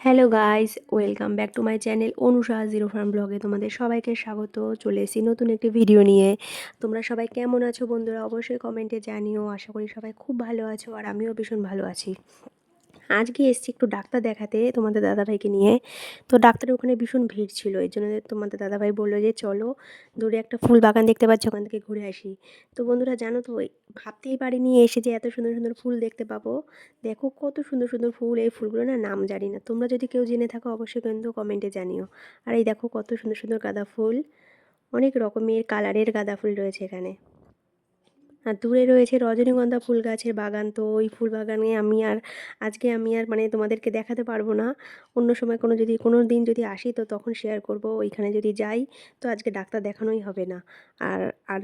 Hello guys, welcome back to my channel Anusha zero farm ব্লগে তোমাদের সবাইকে স্বাগত। চলে এসেছি নতুন একটি ভিডিও নিয়ে। তোমরা সবাই কেমন আছো বন্ধুরা? অবশ্যই কমেন্টে জানিও। আশা করি সবাই খুব ভালো আছো, আর আমিও ভীষণ ভালো আছি। আজকে এসেছি একটু ডাক্তার দেখাতে তোমাদের দাদাভাইকে নিয়ে। তো ডাক্তারের ওখানে ভীষণ ভিড় ছিল, এই জন্য তোমাদের দাদাভাই বললো যে চলো দূরে একটা ফুল বাগান দেখতে পাচ্ছি, ওখান থেকে ঘুরে আসি। তো বন্ধুরা জানো তো, ভাবতেই পারিনি এসে যে এত সুন্দর সুন্দর ফুল দেখতে পাবো। দেখো কত সুন্দর সুন্দর ফুল, এই ফুলগুলো না নাম জানি না, তোমরা যদি কেউ জেনে থাকো অবশ্যই কিন্তু কমেন্টে জানিও। আর এই দেখো কত সুন্দর সুন্দর গাঁদা ফুল, অনেক রকমের কালারের গাঁদা ফুল রয়েছে এখানে। আর দূরে রয়েছে রজনীগন্ধা ফুল গাছের বাগান। তো ওই ফুল বাগানে আজকে আমি আর মানে তোমাদেরকে দেখাতে পারবো না। অন্য সময় কোনো দিন যদি আসি তো তখন শেয়ার করব। ওইখানে যদি যাই তো আজকে ডাক্তার দেখানোই হবে না। আর আর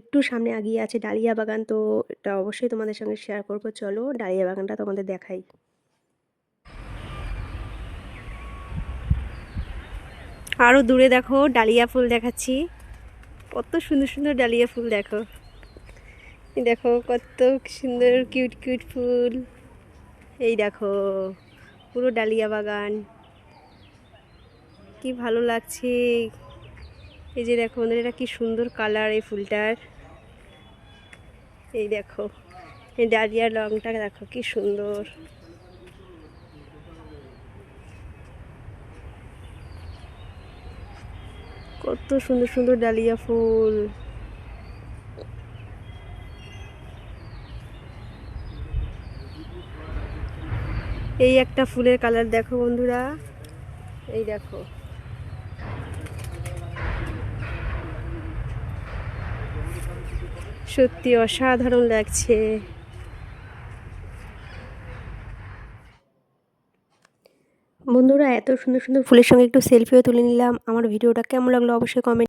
একটু সামনে আগিয়ে আছে ডালিয়া বাগান, তো এটা অবশ্যই তোমাদের সঙ্গে শেয়ার করব। চলো ডালিয়া বাগানটা তোমাদের দেখাই। আরও দূরে দেখো ডালিয়া ফুল দেখাচ্ছি, কত সুন্দর সুন্দর ডালিয়া ফুল দেখো। দেখো কত সুন্দর কিউট কিউট ফুল। এই দেখো পুরো ডালিয়া বাগান, কি ভালো লাগছে। এই যে দেখো বন্ধুরা, এটা কি সুন্দর কালার এই ফুলটার। এই দেখো এই ডালিয়ার রংটা দেখো কি সুন্দর। কত সুন্দর সুন্দর ডালিয়া ফুল। এই একটা ফুলের কালার দেখো বন্ধুরা, এই দেখো সত্যি অসাধারণ লাগছে। বন্ধুরা এত সুন্দর সুন্দর ফুলের সঙ্গে একটু সেলফিও তুলে নিলাম। আমার ভিডিওটা কেমন লাগলো অবশ্যই কমেন্ট